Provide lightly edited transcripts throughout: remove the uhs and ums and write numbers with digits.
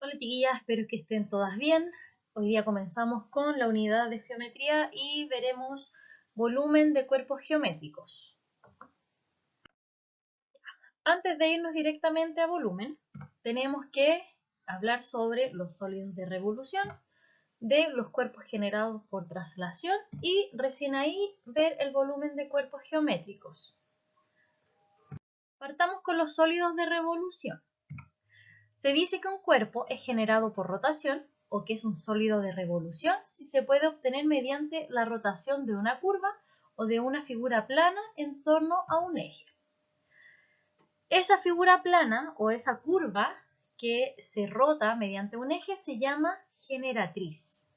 Hola chiquillas, espero que estén todas bien. Hoy día comenzamos con la unidad de geometría y veremos volumen de cuerpos geométricos. Antes de irnos directamente a volumen, tenemos que hablar sobre los sólidos de revolución, de los cuerpos generados por traslación y recién ahí ver el volumen de cuerpos geométricos. Partamos con los sólidos de revolución. Se dice que un cuerpo es generado por rotación o que es un sólido de revolución si se puede obtener mediante la rotación de una curva o de una figura plana en torno a un eje. Esa figura plana o esa curva que se rota mediante un eje se llama generatriz.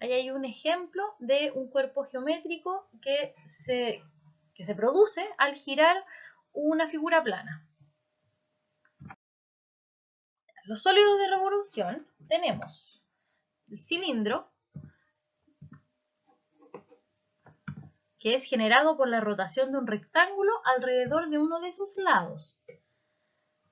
Ahí hay un ejemplo de un cuerpo geométrico que se produce al girar una figura plana. Los sólidos de revolución tenemos el cilindro, que es generado por la rotación de un rectángulo alrededor de uno de sus lados.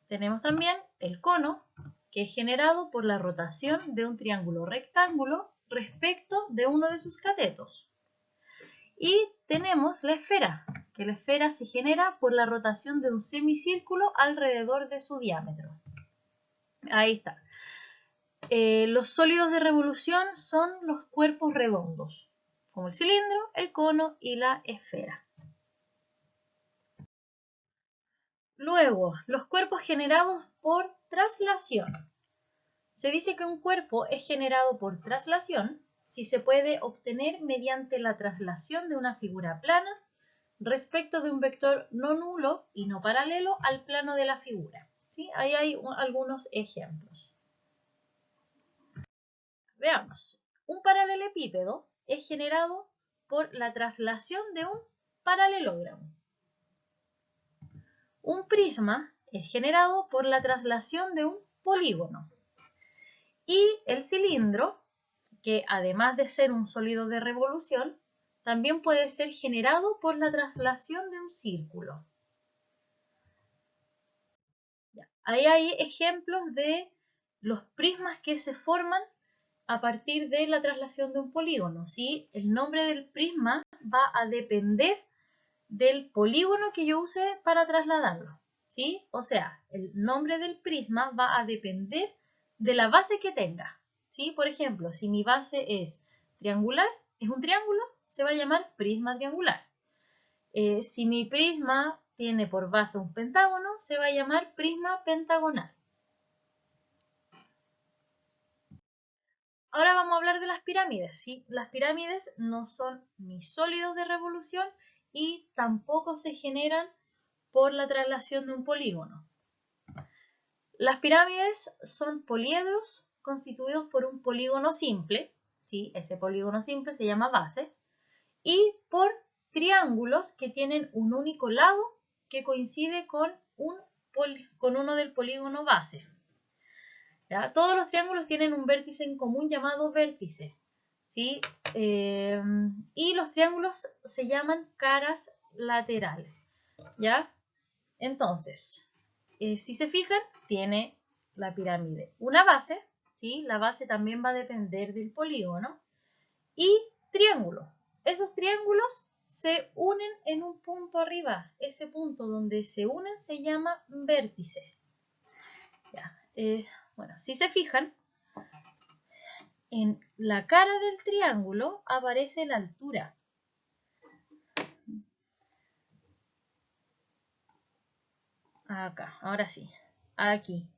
Tenemos también el cono, que es generado por la rotación de un triángulo rectángulo respecto de uno de sus catetos. Y tenemos la esfera, que la esfera se genera por la rotación de un semicírculo alrededor de su diámetro. Ahí está. Los sólidos de revolución son los cuerpos redondos, como el cilindro, el cono y la esfera. Luego, los cuerpos generados por traslación. Se dice que un cuerpo es generado por traslación si se puede obtener mediante la traslación de una figura plana respecto de un vector no nulo y no paralelo al plano de la figura. ¿Sí? Ahí hay algunos ejemplos. Veamos. Un paralelepípedo es generado por la traslación de un paralelogramo. Un prisma es generado por la traslación de un polígono. Y el cilindro, que además de ser un sólido de revolución, también puede ser generado por la traslación de un círculo. Ahí hay ejemplos de los prismas que se forman a partir de la traslación de un polígono, ¿sí? El nombre del prisma va a depender del polígono que yo use para trasladarlo, ¿sí? O sea, el nombre del prisma va a depender de la base que tenga, ¿sí? Por ejemplo, si mi base es triangular, es un triángulo, se va a llamar prisma triangular. Si mi prisma tiene por base un pentágono, se va a llamar prisma pentagonal. Ahora vamos a hablar de las pirámides, ¿sí? Las pirámides no son ni sólidos de revolución y tampoco se generan por la traslación de un polígono. Las pirámides son poliedros constituidos por un polígono simple, ¿sí? Ese polígono simple se llama base, y por triángulos que tienen un único lado que coincide con uno del polígono base. ¿Ya? Todos los triángulos tienen un vértice en común llamado vértice, ¿sí? Y los triángulos se llaman caras laterales, ¿ya? Entonces, si se fijan, tiene la pirámide una base, ¿sí? La base también va a depender del polígono, y triángulos. Esos triángulos se unen en un punto arriba. Ese punto donde se unen se llama vértice. ¿Ya? Bueno, si se fijan, en la cara del triángulo aparece la altura. Acá, ahora sí. Aquí.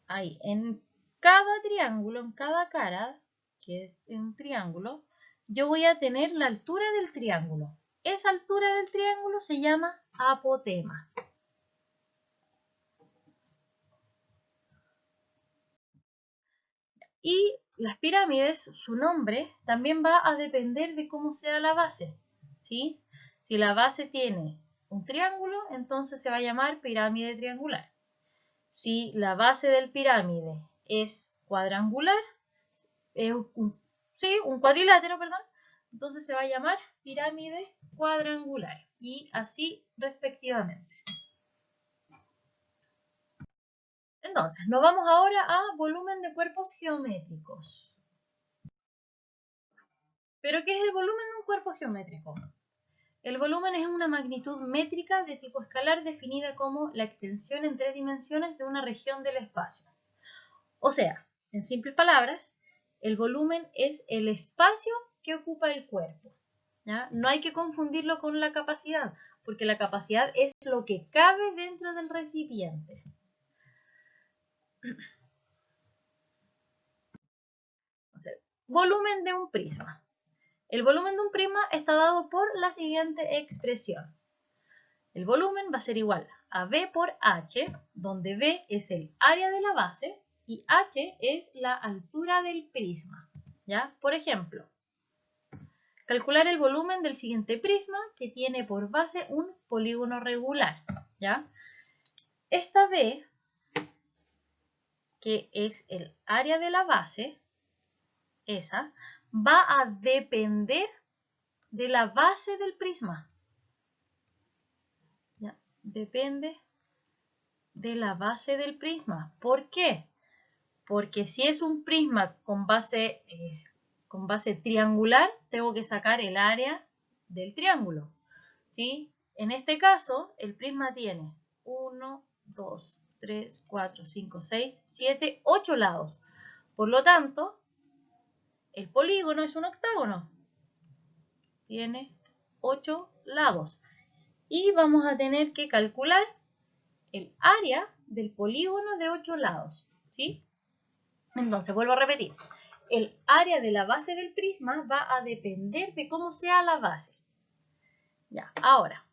Ahí. En cada triángulo, en cada cara, que es un triángulo, yo voy a tener la altura del triángulo. Esa altura del triángulo se llama apotema. Y las pirámides, su nombre también va a depender de cómo sea la base, ¿sí? Si la base tiene un triángulo, entonces se va a llamar pirámide triangular. Si la base del pirámide es cuadrangular, un cuadrilátero, perdón, entonces se va a llamar pirámide cuadrangular y así respectivamente. Entonces, nos vamos ahora a volumen de cuerpos geométricos. ¿Pero qué es el volumen de un cuerpo geométrico? El volumen es una magnitud métrica de tipo escalar definida como la extensión en 3 dimensiones de una región del espacio. O sea, en simples palabras, el volumen es el espacio que ocupa el cuerpo, ¿ya? No hay que confundirlo con la capacidad, porque la capacidad es lo que cabe dentro del recipiente. Entonces, volumen de un prisma. El volumen de un prisma está dado por la siguiente expresión. El volumen va a ser igual a V por H, donde V es el área de la base y H es la altura del prisma, ¿ya? Por ejemplo, calcular el volumen del siguiente prisma que tiene por base un polígono regular, ¿ya? Esta V, que es el área de la base, esa, va a depender de la base del prisma. ¿Ya? Depende de la base del prisma. ¿Por qué? Porque si es un prisma con base triangular, tengo que sacar el área del triángulo, ¿sí? En este caso, el prisma tiene 1, 2, 3, 4, 5, 6, 7, 8 lados. Por lo tanto, el polígono es un octágono. Tiene 8 lados. Y vamos a tener que calcular el área del polígono de 8 lados, ¿sí? Entonces, vuelvo a repetir. El área de la base del prisma va a depender de cómo sea la base. Ya, ahora.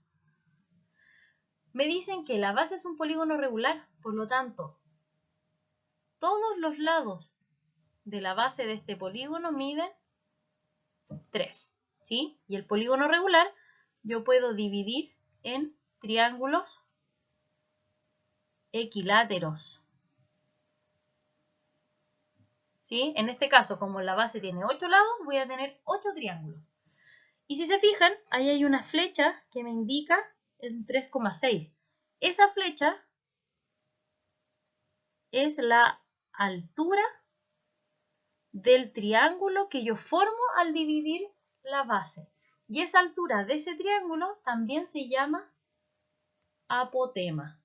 Me dicen que la base es un polígono regular, por lo tanto, todos los lados de la base de este polígono miden 3, ¿sí? Y el polígono regular yo puedo dividir en triángulos equiláteros, ¿sí? En este caso, como la base tiene 8 lados, voy a tener 8 triángulos. Y si se fijan, ahí hay una flecha que me indica el 3,6. Esa flecha es la altura del triángulo que yo formo al dividir la base. Y esa altura de ese triángulo también se llama apotema,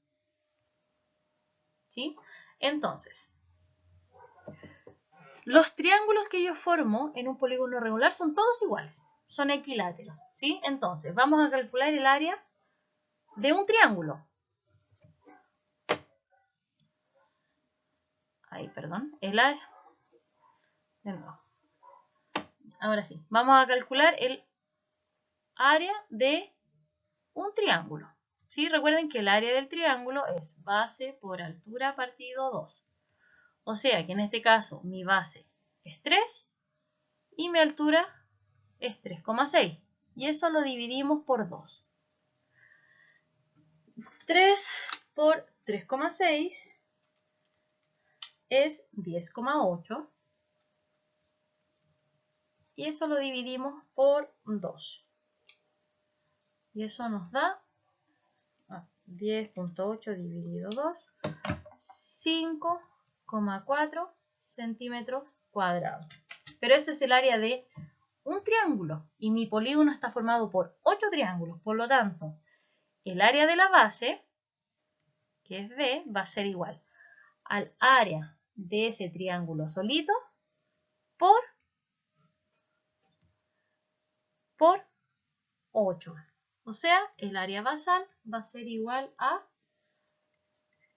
¿sí? Entonces, los triángulos que yo formo en un polígono regular son todos iguales, son equiláteros, ¿sí? Entonces, vamos a calcular el área de un triángulo. Ahí, perdón, el área. De nuevo. Ahora sí, vamos a calcular el área de un triángulo, ¿sí? Recuerden que el área del triángulo es base por altura partido 2. O sea que en este caso mi base es 3 y mi altura es 3,6. Y eso lo dividimos por 2. 3 por 3,6 es 10,8. Y eso lo dividimos por 2. Y eso nos da 10,8 dividido 2, 5,4 centímetros cuadrados. Pero ese es el área de un triángulo y mi polígono está formado por 8 triángulos. Por lo tanto, el área de la base, que es B, va a ser igual al área de ese triángulo solito por 8. O sea, el área basal va a ser igual a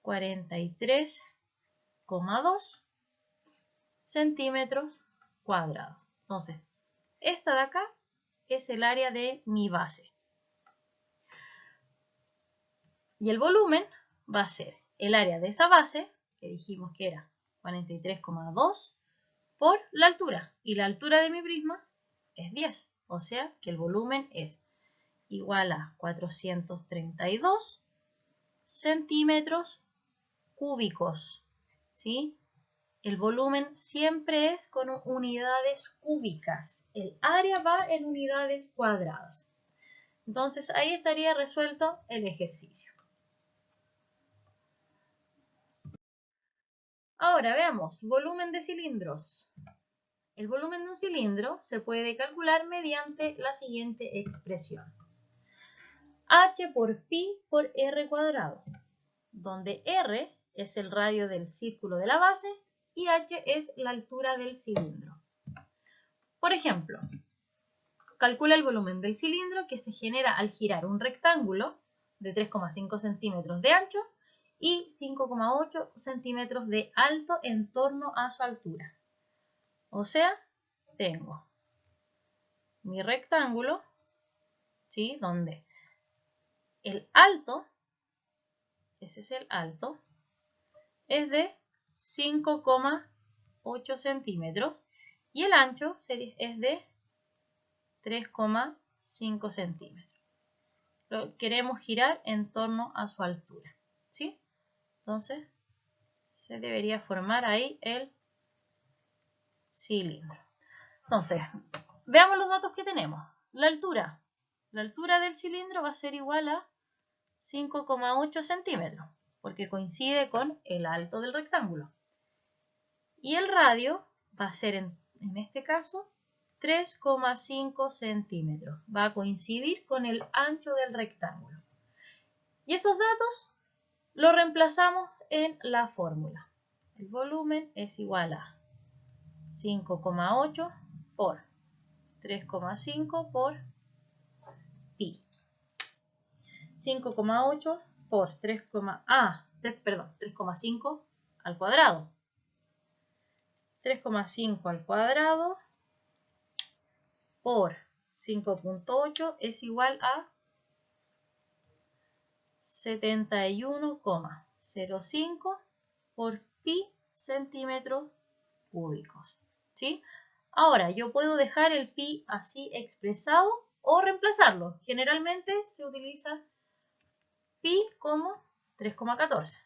43,2 centímetros cuadrados. Entonces, esta de acá es el área de mi base. Y el volumen va a ser el área de esa base, que dijimos que era 43,2 por la altura. Y la altura de mi prisma es 10. O sea que el volumen es igual a 432 centímetros cúbicos, ¿sí? El volumen siempre es con unidades cúbicas. El área va en unidades cuadradas. Entonces ahí estaría resuelto el ejercicio. Ahora veamos, volumen de cilindros. El volumen de un cilindro se puede calcular mediante la siguiente expresión. H por pi por r cuadrado, donde r es el radio del círculo de la base y h es la altura del cilindro. Por ejemplo, calcula el volumen del cilindro que se genera al girar un rectángulo de 3,5 centímetros de ancho y 5,8 centímetros de alto en torno a su altura. O sea, tengo mi rectángulo, ¿sí? Donde el alto, ese es el alto, es de 5,8 centímetros y el ancho es de 3,5 centímetros. Lo queremos girar en torno a su altura, ¿sí? Entonces, se debería formar ahí el cilindro. Entonces, veamos los datos que tenemos. La altura del cilindro va a ser igual a 5,8 centímetros, porque coincide con el alto del rectángulo. Y el radio va a ser, en este caso, 3,5 centímetros. Va a coincidir con el ancho del rectángulo. Y esos datos los reemplazamos en la fórmula. El volumen es igual a 5,8 por 3,5 por pi. 5,8 por 3,5 al cuadrado. 3,5 al cuadrado por 5,8 es igual a 71,05 por pi centímetros cúbicos. ¿Sí? Ahora, yo puedo dejar el pi así expresado o reemplazarlo. Generalmente se utiliza pi como 3,14.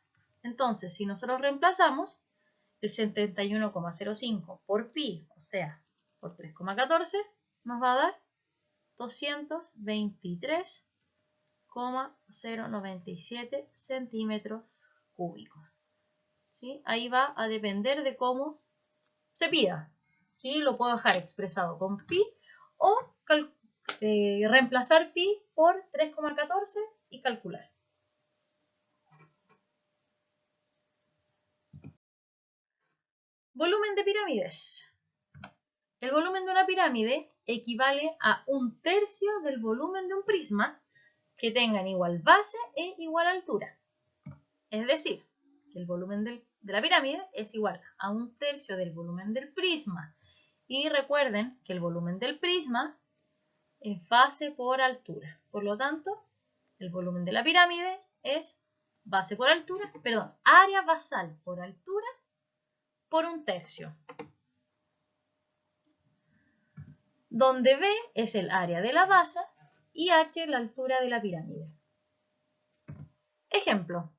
Entonces, si nosotros reemplazamos el 71,05 por pi, o sea, por 3,14, nos va a dar 223,097 centímetros cúbicos. ¿Sí? Ahí va a depender de cómo se pida. ¿Sí? Lo puedo dejar expresado con pi o reemplazar pi por 3,14 y calcular. Volumen de pirámides. El volumen de una pirámide equivale a 1/3 del volumen de un prisma que tengan igual base e igual altura. Es decir, que el volumen de la pirámide es igual a 1/3 del volumen del prisma. Y recuerden que el volumen del prisma es base por altura. Por lo tanto, el volumen de la pirámide es base por altura, perdón, área basal por altura por 1/3. Donde B es el área de la base y H la altura de la pirámide. Ejemplo.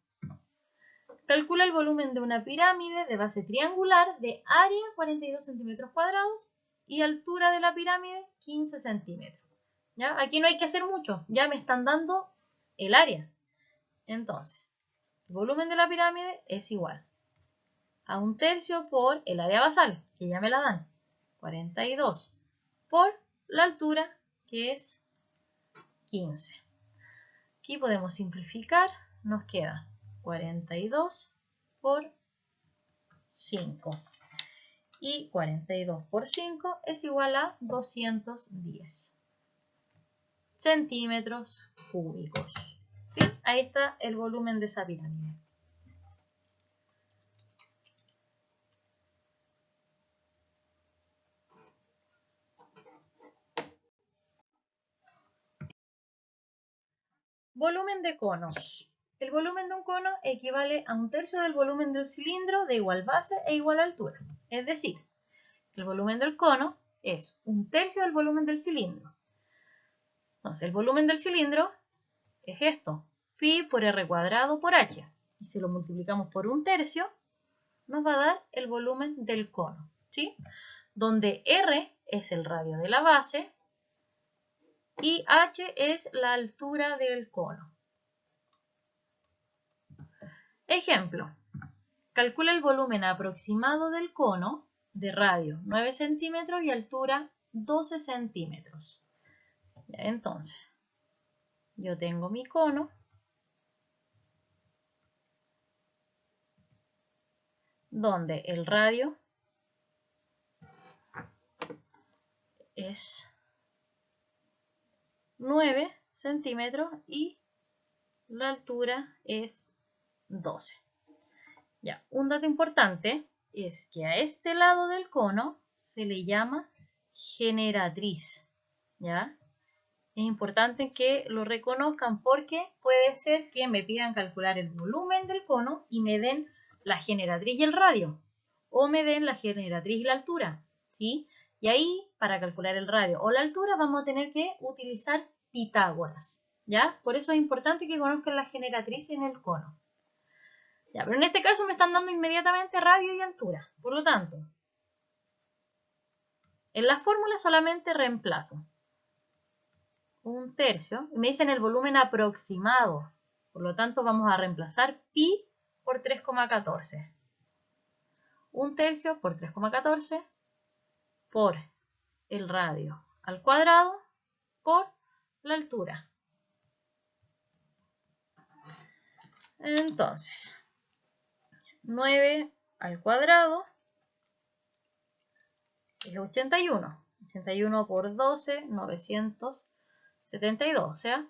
Calcula el volumen de una pirámide de base triangular de área 42 centímetros cuadrados y altura de la pirámide 15 centímetros. ¿Ya? Aquí no hay que hacer mucho, ya me están dando el área. Entonces, el volumen de la pirámide es igual a 1/3 por el área basal, que ya me la dan, 42, por la altura, que es 15. Aquí podemos simplificar, nos queda 42 por 5. Y 42 por 5 es igual a 210 centímetros cúbicos. ¿Sí? Ahí está el volumen de esa pirámide. Volumen de conos. El volumen de un cono equivale a 1/3 del volumen del cilindro de igual base e igual altura. Es decir, el volumen del cono es 1/3 del volumen del cilindro. Entonces, el volumen del cilindro es esto, pi por r cuadrado por h. Y si lo multiplicamos por 1/3, nos va a dar el volumen del cono, ¿sí? Donde r es el radio de la base y h es la altura del cono. Ejemplo. calcula el volumen aproximado del cono de radio 9 centímetros y altura 12 centímetros. Ya, entonces, yo tengo mi cono, donde el radio es 9 centímetros y la altura es 12. Ya, un dato importante es que a este lado del cono se le llama generatriz. ¿Ya? Es importante que lo reconozcan porque puede ser que me pidan calcular el volumen del cono y me den la generatriz y el radio, o me den la generatriz y la altura, ¿sí? Y ahí, para calcular el radio o la altura, vamos a tener que utilizar Pitágoras, ¿ya? Por eso es importante que conozcan la generatriz en el cono. Ya, pero en este caso me están dando inmediatamente radio y altura, por lo tanto, en la fórmula solamente reemplazo 1/3, y me dicen el volumen aproximado, por lo tanto vamos a reemplazar pi por 3,14. 1/3 por 3,14 por el radio al cuadrado por la altura. Entonces, 9 al cuadrado es 81. 81 por 12, 972. O sea,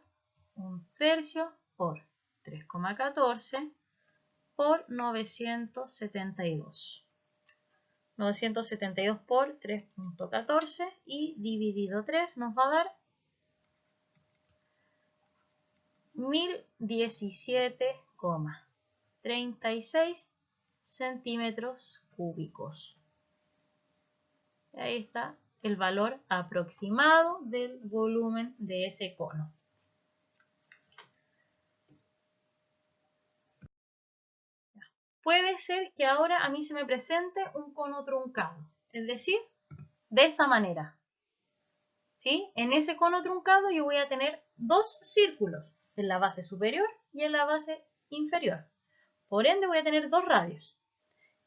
1/3 por 3,14 por 972. 972 por 3,14 y dividido 3 nos va a dar 1017,36 centímetros cúbicos. Ahí está el valor aproximado del volumen de ese cono. Puede ser que ahora a mí se me presente un cono truncado, es decir, de esa manera. ¿Sí? En ese cono truncado yo voy a tener dos círculos, en la base superior y en la base inferior. Por ende voy a tener dos radios.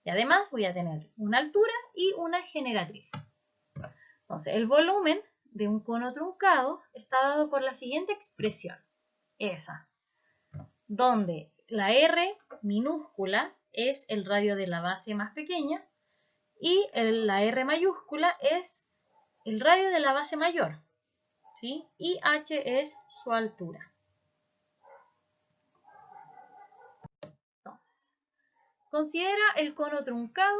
Y además voy a tener una altura y una generatriz. Entonces, el volumen de un cono truncado está dado por la siguiente expresión. Esa, donde la R minúscula es el radio de la base más pequeña y la R mayúscula es el radio de la base mayor, ¿sí? Y H es su altura. Entonces, considera el cono truncado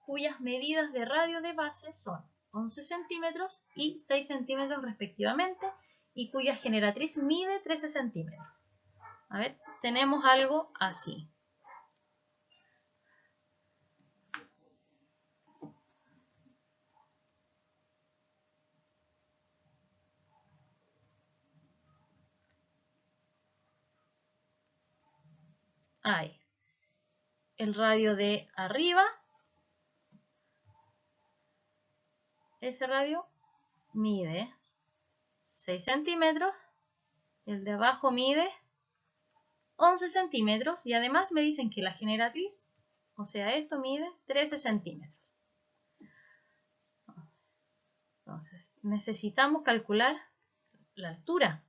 cuyas medidas de radio de base son 11 centímetros y 6 centímetros respectivamente y cuya generatriz mide 13 centímetros. A ver, tenemos algo así. Hay el radio de arriba, ese radio mide 6 centímetros, el de abajo mide 11 centímetros y además me dicen que la generatriz, o sea, esto mide 13 centímetros. Entonces, necesitamos calcular la altura.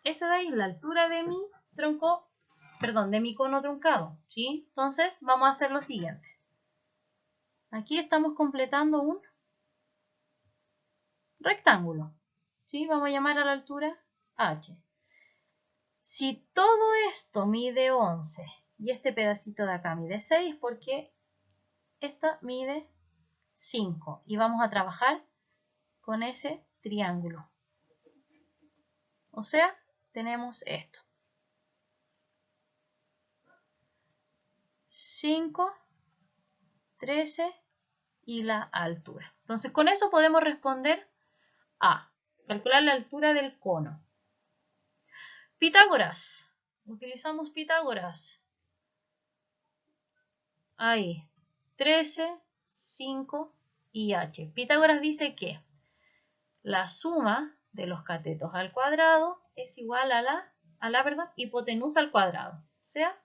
Esa de ahí es la altura de mi tronco, perdón, de mi cono truncado, ¿sí? Entonces, vamos a hacer lo siguiente. Aquí estamos completando un rectángulo, ¿sí? Vamos a llamar a la altura H. Si todo esto mide 11 y este pedacito de acá mide 6, porque esta mide 5 y vamos a trabajar con ese triángulo. O sea, tenemos esto. 5, 13 y la altura. Entonces, con eso podemos responder a calcular la altura del cono. Pitágoras. Utilizamos Pitágoras. Ahí. 13, 5 y h. Pitágoras dice que la suma de los catetos al cuadrado es igual a la hipotenusa al cuadrado. O sea,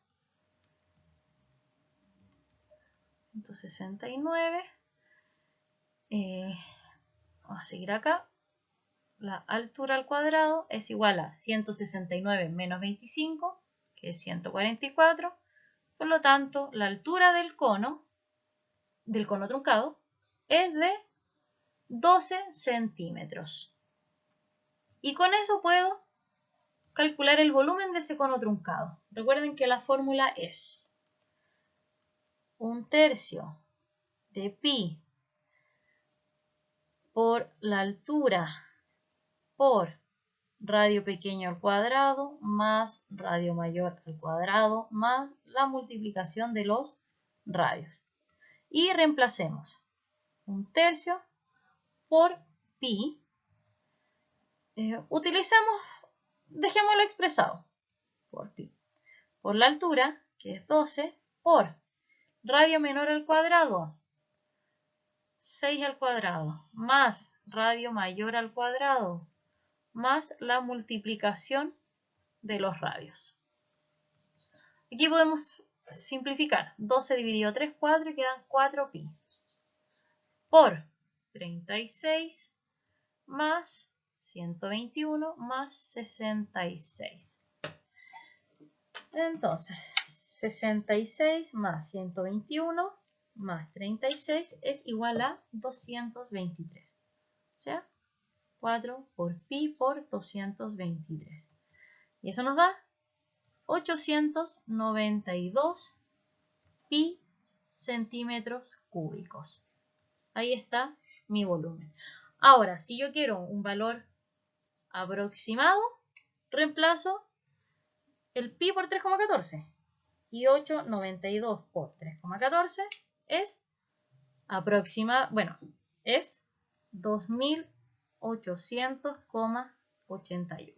169. Vamos a seguir acá. La altura al cuadrado es igual a 169 menos 25, que es 144. Por lo tanto, la altura del cono truncado, es de 12 centímetros. Y con eso puedo calcular el volumen de ese cono truncado. Recuerden que la fórmula es 1/3 de pi por la altura por radio pequeño al cuadrado más radio mayor al cuadrado más la multiplicación de los radios. Y reemplacemos 1/3 por pi. Dejémoslo expresado por pi. Por la altura, que es 12, por radio menor al cuadrado, 6 al cuadrado, más radio mayor al cuadrado, más la multiplicación de los radios. Aquí podemos simplificar. 12 dividido 3, 4 y quedan 4pi. Por 36 más 121 más 66. Entonces, 66 más 121 más 36 es igual a 223. O sea, 4 por pi por 223. Y eso nos da 892 pi centímetros cúbicos. Ahí está mi volumen. Ahora, si yo quiero un valor aproximado, reemplazo el pi por 3,14. Y 892 por 3,14 es es 2800,88.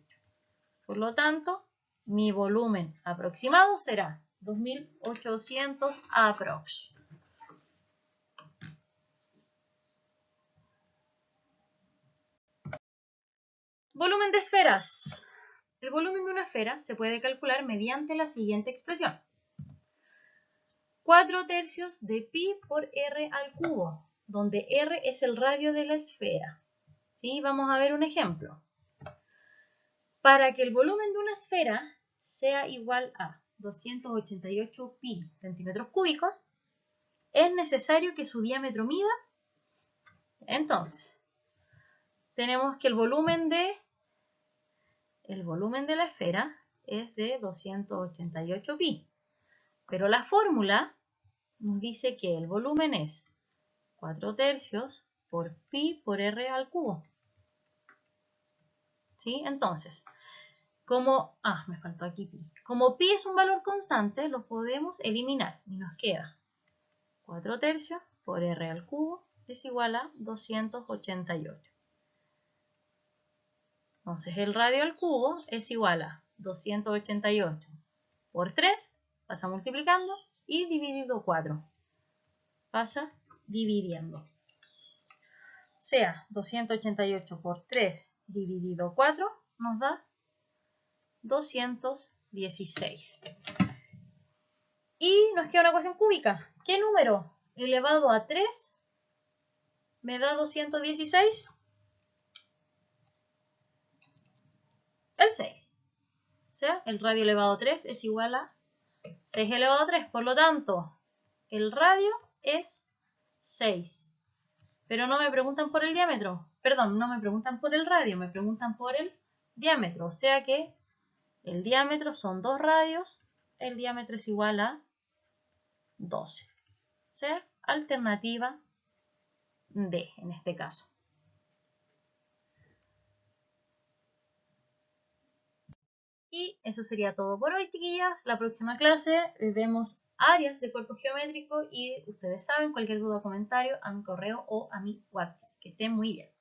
Por lo tanto, mi volumen aproximado será 2800 aprox. Volumen de esferas. El volumen de una esfera se puede calcular mediante la siguiente expresión. 4/3 de pi por r al cubo, donde r es el radio de la esfera. ¿Sí? Vamos a ver un ejemplo. Para que el volumen de una esfera sea igual a 288 pi centímetros cúbicos, es necesario que su diámetro mida. Entonces, tenemos que el volumen de la esfera es de 288 pi. Pero la fórmula nos dice que el volumen es 4/3 por pi por r al cubo. ¿Sí? Entonces, me faltó aquí pi. Como pi es un valor constante, lo podemos eliminar y nos queda 4/3 por r al cubo es igual a 288. Entonces el radio al cubo es igual a 288 por 3, pasa multiplicando, y dividido 4, pasa dividiendo. O sea, 288 por 3 dividido 4 nos da 216. Y nos queda una ecuación cúbica. ¿Qué número elevado a 3 me da 216? El 6. O sea, el radio elevado a 3 es igual a 6 elevado a 3. Por lo tanto, el radio es 6. Pero no me preguntan por el diámetro. Perdón, no me preguntan por el radio, me preguntan por el diámetro. O sea que el diámetro son 2 radios. El diámetro es igual a 12. O sea, alternativa D en este caso. Y eso sería todo por hoy, chiquillas. La próxima clase vemos áreas de cuerpo geométrico y ustedes saben, cualquier duda o comentario a mi correo o a mi WhatsApp. Que estén muy bien.